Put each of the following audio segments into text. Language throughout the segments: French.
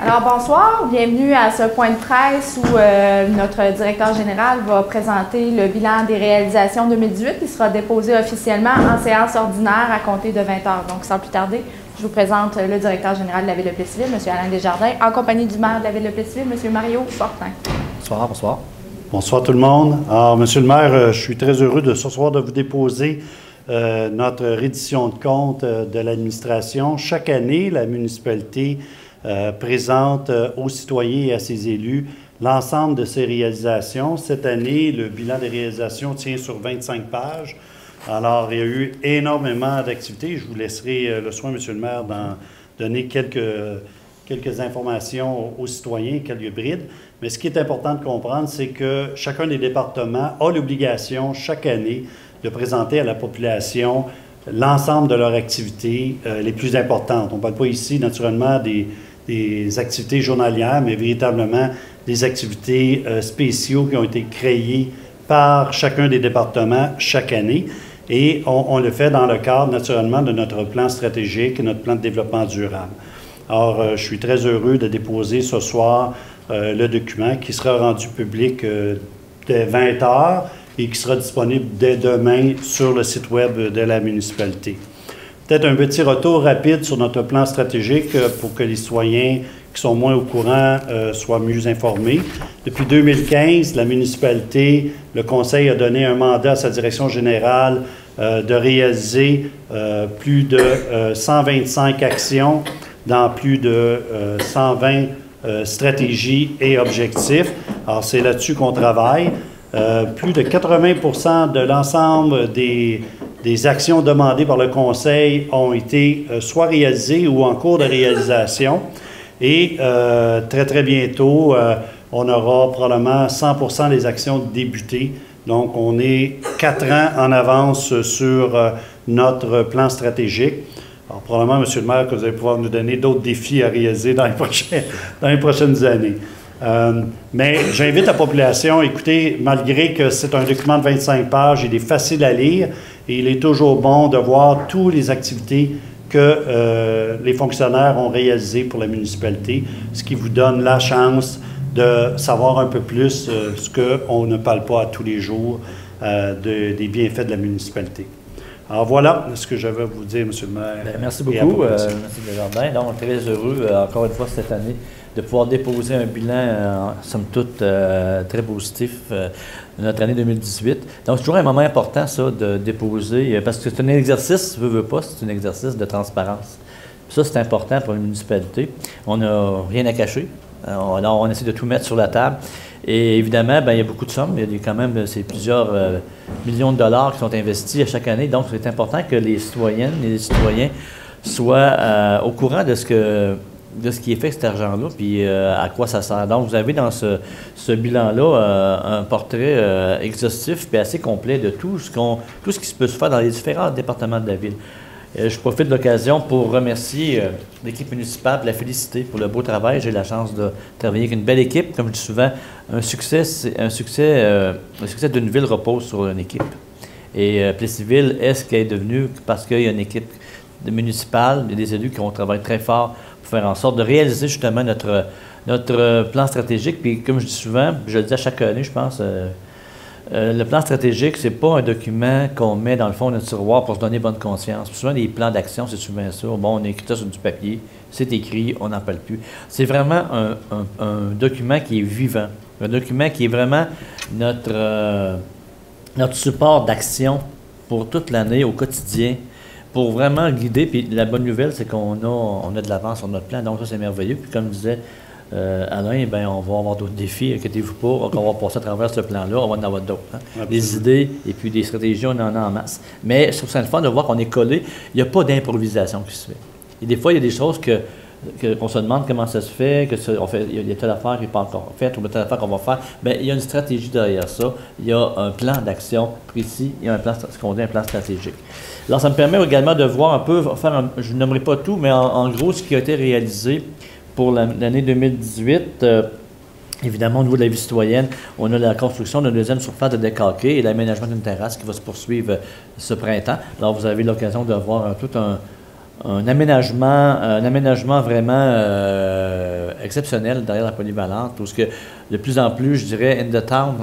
Alors bonsoir, bienvenue à ce point de presse où notre directeur général va présenter le bilan des réalisations 2018 qui sera déposé officiellement en séance ordinaire à compter de 20h. Donc sans plus tarder, je vous présente le directeur général de la Ville de Plessisville, M. Alain Desjardins, en compagnie du maire de la Ville de Plessisville, M. Mario Fortin. Bonsoir, bonsoir. Bonsoir tout le monde. Alors, Monsieur le maire, je suis très heureux de ce soir de vous déposer notre reddition de compte de l'administration. Chaque année, la municipalité présente aux citoyens et à ses élus l'ensemble de ses réalisations. Cette année, le bilan des réalisations tient sur 25 pages. Alors, il y a eu énormément d'activités. Je vous laisserai le soin, Monsieur le maire, d'en donner quelques informations aux citoyens, quelques brides. Mais ce qui est important de comprendre, c'est que chacun des départements a l'obligation, chaque année, de présenter à la population l'ensemble de leurs activités les plus importantes. On ne parle pas ici, naturellement, des activités journalières, mais véritablement des activités spéciaux qui ont été créées par chacun des départements chaque année. Et on le fait dans le cadre, naturellement, de notre plan stratégique et notre plan de développement durable. Alors, je suis très heureux de déposer ce soir le document qui sera rendu public dès 20h et qui sera disponible dès demain sur le site web de la municipalité. Peut-être un petit retour rapide sur notre plan stratégique pour que les citoyens qui sont moins au courant soient mieux informés. Depuis 2015, la municipalité, le conseil a donné un mandat à sa direction générale de réaliser plus de 125 actions dans plus de 120 stratégies et objectifs. Alors, c'est là-dessus qu'on travaille. Plus de 80% de l'ensemble des actions demandées par le Conseil ont été soit réalisées ou en cours de réalisation. Et très, très bientôt, on aura probablement 100% des actions débutées. Donc, on est 4 ans en avance sur notre plan stratégique. Alors, probablement, M. le maire, que vous allez pouvoir nous donner d'autres défis à réaliser dans les prochaines années. Mais j'invite la population, écoutez, malgré que c'est un document de 25 pages, il est facile à lire et il est toujours bon de voir toutes les activités que les fonctionnaires ont réalisées pour la municipalité, ce qui vous donne la chance de savoir un peu plus ce qu'on ne parle pas à tous les jours des bienfaits de la municipalité. Alors voilà ce que j'avais à vous dire, M. le maire. Bien, merci beaucoup, M. Desjardins. Donc, très heureux, encore une fois, cette année, de pouvoir déposer un bilan, somme toute, très positif de notre année 2018. Donc, c'est toujours un moment important, ça, de déposer, parce que c'est un exercice, veut pas, c'est un exercice de transparence. Puis ça, c'est important pour une municipalité. On n'a rien à cacher. On essaie de tout mettre sur la table. Et évidemment, bien, il y a beaucoup de sommes. Il y a quand même plusieurs millions de dollars qui sont investis à chaque année. Donc, c'est important que les citoyennes et les citoyens soient au courant de ce qui est fait avec cet argent-là, puis à quoi ça sert. Donc, vous avez dans ce bilan-là un portrait exhaustif et assez complet de tout ce qui peut se faire dans les différents départements de la Ville. Je profite de l'occasion pour remercier l'équipe municipale, la féliciter pour le beau travail. J'ai la chance de travailler avec une belle équipe. Comme je dis souvent, le succès d'une ville repose sur une équipe. Et Plessisville est ce qu'elle est devenue parce qu'il y a une équipe municipale et des élus qui ont travaillé très fort pour faire en sorte de réaliser justement notre plan stratégique. Puis comme je dis souvent, je le dis à chaque année, je pense, le plan stratégique, c'est pas un document qu'on met dans le fond de notre tiroir pour se donner bonne conscience. Puis souvent, les plans d'action, c'est souvent ça. Bon, on écrit ça sur du papier, c'est écrit, on n'en parle plus. C'est vraiment un document qui est vivant. Un document qui est vraiment notre support d'action pour toute l'année, au quotidien, pour vraiment guider. Puis la bonne nouvelle, c'est qu'on a de l'avance sur notre plan. Donc ça, c'est merveilleux. Puis comme disait Alain, bien, on va avoir d'autres défis, inquiétez-vous pas, on va passer à travers ce plan-là, on va en avoir d'autres. Hein? Des idées et puis des stratégies, on en a en masse. Mais c'est le fun de voir qu'on est collé, il n'y a pas d'improvisation qui se fait. Et des fois, il y a des choses qu'on se demande comment ça se fait, il y a telle affaire qui n'est pas encore faite, ou telle affaire qu'on va faire. Bien, il y a une stratégie derrière ça, il y a un plan d'action précis, il y a ce qu'on dit un plan stratégique. Alors, ça me permet également de voir un peu, je ne nommerai pas tout, mais en gros, ce qui a été réalisé pour l'année 2018, évidemment, au niveau de la vie citoyenne, on a la construction d'une deuxième surface de décaqué et l'aménagement d'une terrasse qui va se poursuivre ce printemps. Alors, vous avez l'occasion de voir tout un aménagement vraiment exceptionnelle derrière la polyvalente, parce que de plus en plus, je dirais, in the town,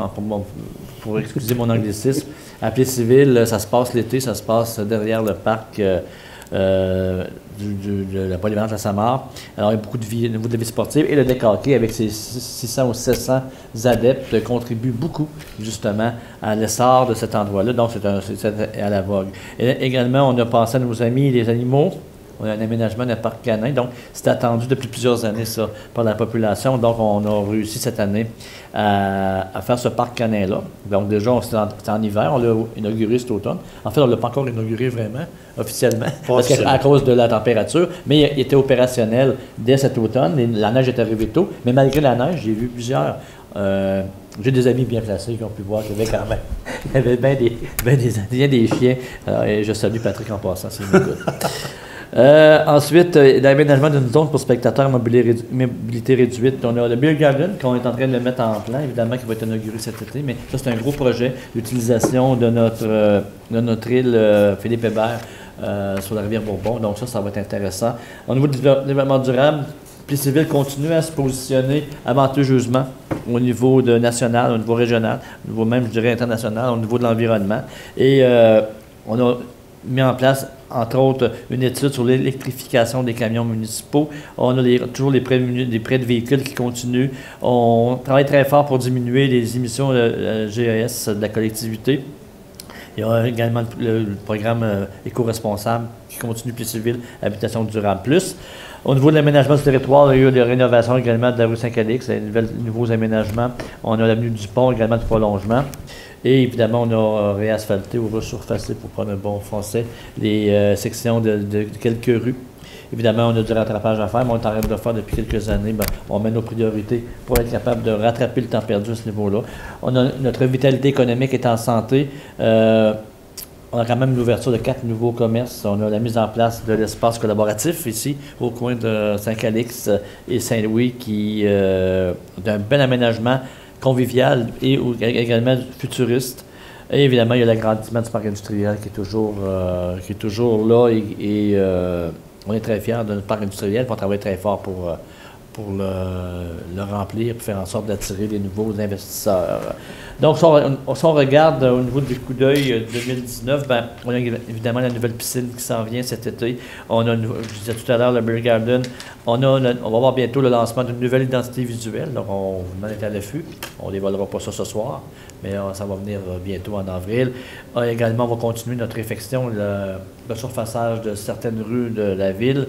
pour excuser mon anglicisme, à Plessisville, ça se passe l'été, ça se passe derrière le parc de la polyvalente à Samar. Alors, il y a beaucoup de vie, de vie sportive. Et le deck hockey, avec ses 600 ou 700 adeptes, contribue beaucoup, justement, à l'essor de cet endroit-là. Donc, c'est à la vogue. Et également, on a pensé à nos amis les animaux. On a un aménagement d'un parc canin. Donc, c'est attendu depuis plusieurs années, ça, par la population. Donc, on a réussi cette année à faire ce parc canin-là. Donc, déjà, c'était en hiver. On l'a inauguré cet automne. En fait, on ne l'a pas encore inauguré vraiment, officiellement, parce à cause de la température. Mais il était opérationnel dès cet automne. La neige est arrivée tôt. Mais malgré la neige, j'ai vu plusieurs... j'ai des amis bien placés qui ont pu voir qu'il y avait quand même... Il y avait bien des chiens. Et je salue Patrick en passant, s'il m'écoute. Ensuite, l'aménagement d'une zone pour spectateurs mobilité réduite. On a le Beer Garden qu'on est en train de mettre en plan, évidemment, qui va être inauguré cet été, mais ça, c'est un gros projet d'utilisation de notre île Philippe Hébert sur la rivière Bourbon. Donc ça va être intéressant. Au niveau du développement durable, Plessisville continue à se positionner avantageusement au niveau national, au niveau régional, au niveau même, je dirais, international, au niveau de l'environnement. Et on a mis en place, entre autres, une étude sur l'électrification des camions municipaux. On a toujours les prêts de véhicules qui continuent. On travaille très fort pour diminuer les émissions de GES de la collectivité. Il y a également le programme éco-responsable qui continue Plessisville, Habitation durable plus. Au niveau de l'aménagement du territoire, il y a eu des rénovations également de la rue Saint-Calix, les nouveaux aménagements. On a l'avenue du Pont, également du prolongement. Et évidemment, on a réasphalté ou resurfacé, pour prendre un bon français, les sections de quelques rues. Évidemment, on a du rattrapage à faire, mais on est en train de le faire depuis quelques années. On met nos priorités pour être capable de rattraper le temps perdu à ce niveau-là. Notre vitalité économique est en santé. On a quand même l'ouverture de 4 nouveaux commerces. On a la mise en place de l'espace collaboratif ici, au coin de Saint-Calix et Saint-Louis, qui d'un bel aménagement convivial et également futuriste. Et évidemment, il y a l'agrandissement du parc industriel qui est toujours là et on est très fiers de notre parc industriel. On travaille très fort pour le remplir, pour faire en sorte d'attirer des nouveaux investisseurs. Donc, si on regarde au niveau du coup d'œil 2019, on a évidemment la nouvelle piscine qui s'en vient cet été. On a, je disais tout à l'heure, le Beer Garden. On va avoir bientôt le lancement d'une nouvelle identité visuelle. Donc, on en est à l'affût. On ne dévoilera pas ça ce soir, mais ça va venir bientôt en avril. Également, on va continuer notre réfection, le surfaçage de certaines rues de la ville.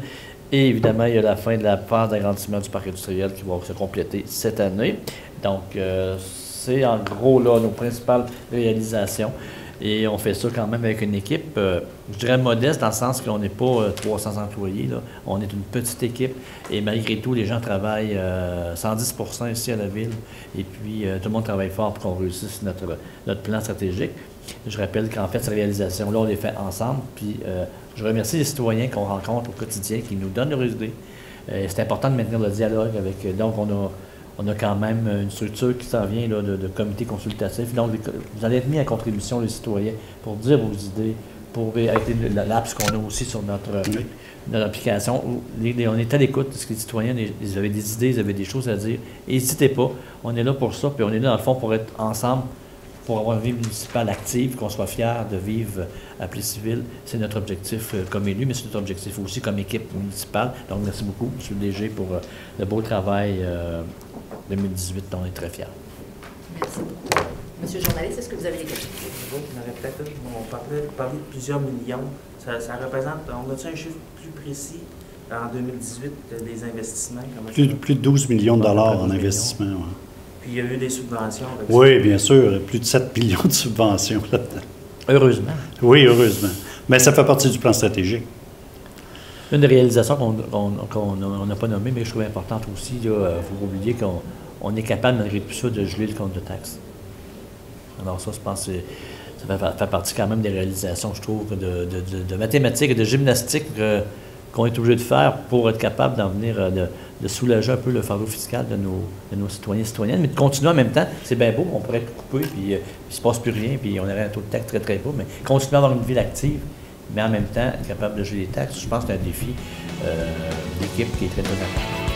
Et évidemment, il y a la fin de la phase d'agrandissement du parc industriel qui va se compléter cette année. Donc, c'est en gros là nos principales réalisations. Et on fait ça quand même avec une équipe, je dirais modeste, dans le sens qu'on n'est pas 300 employés. Là. On est une petite équipe et malgré tout, les gens travaillent 110% ici à la ville. Et puis, tout le monde travaille fort pour qu'on réussisse notre plan stratégique. Je rappelle qu'en fait, ces réalisations-là, on les fait ensemble. Puis, je remercie les citoyens qu'on rencontre au quotidien, qui nous donnent leurs idées. C'est important de maintenir le dialogue avec... Donc, on a quand même une structure qui s'en vient là, de comité consultatif. Donc, vous allez être mis à contribution, les citoyens, pour dire vos idées, avec l'app qu'on a aussi sur notre application. On est à l'écoute de ce que les citoyens, ils avaient des idées, ils avaient des choses à dire. N'hésitez pas, on est là pour ça, puis on est là, dans le fond, pour être ensemble, pour avoir une vie municipale active, qu'on soit fiers de vivre à Plessisville. C'est notre objectif comme élu, mais c'est notre objectif aussi comme équipe municipale. Donc, merci beaucoup, M. le DG, pour le beau travail 2018, dont on est très fiers. Merci beaucoup. Monsieur le journaliste, est-ce que vous avez des questions? On parlait de plusieurs millions. Ça représente, on a-t-il un chiffre plus précis en 2018 des investissements? Plus de 12 millions de dollars en investissement. Ouais. Puis il y a eu des subventions? Oui, bien sûr. Plus de 7 millions de subventions là-dedans. Heureusement. Oui, heureusement. Mais ça fait partie du plan stratégique. Une des réalisations qu'on n'a pas nommée, mais que je trouve importante aussi, il ne faut pas oublier qu'on est capable, malgré tout ça, de geler le compte de taxes. Alors ça, je pense que ça fait partie quand même des réalisations, je trouve, de mathématiques et de gymnastique qu'on est obligé de faire pour être capable d'en venir, de soulager un peu le fardeau fiscal de nos citoyens et citoyennes, mais de continuer en même temps. C'est bien beau, on pourrait être coupé, puis il ne se passe plus rien, puis on aurait un taux de taxe très, très bas, mais continuer à avoir une ville active, mais en même temps être capable de geler les taxes, je pense que c'est un défi d'équipe qui est très, très important.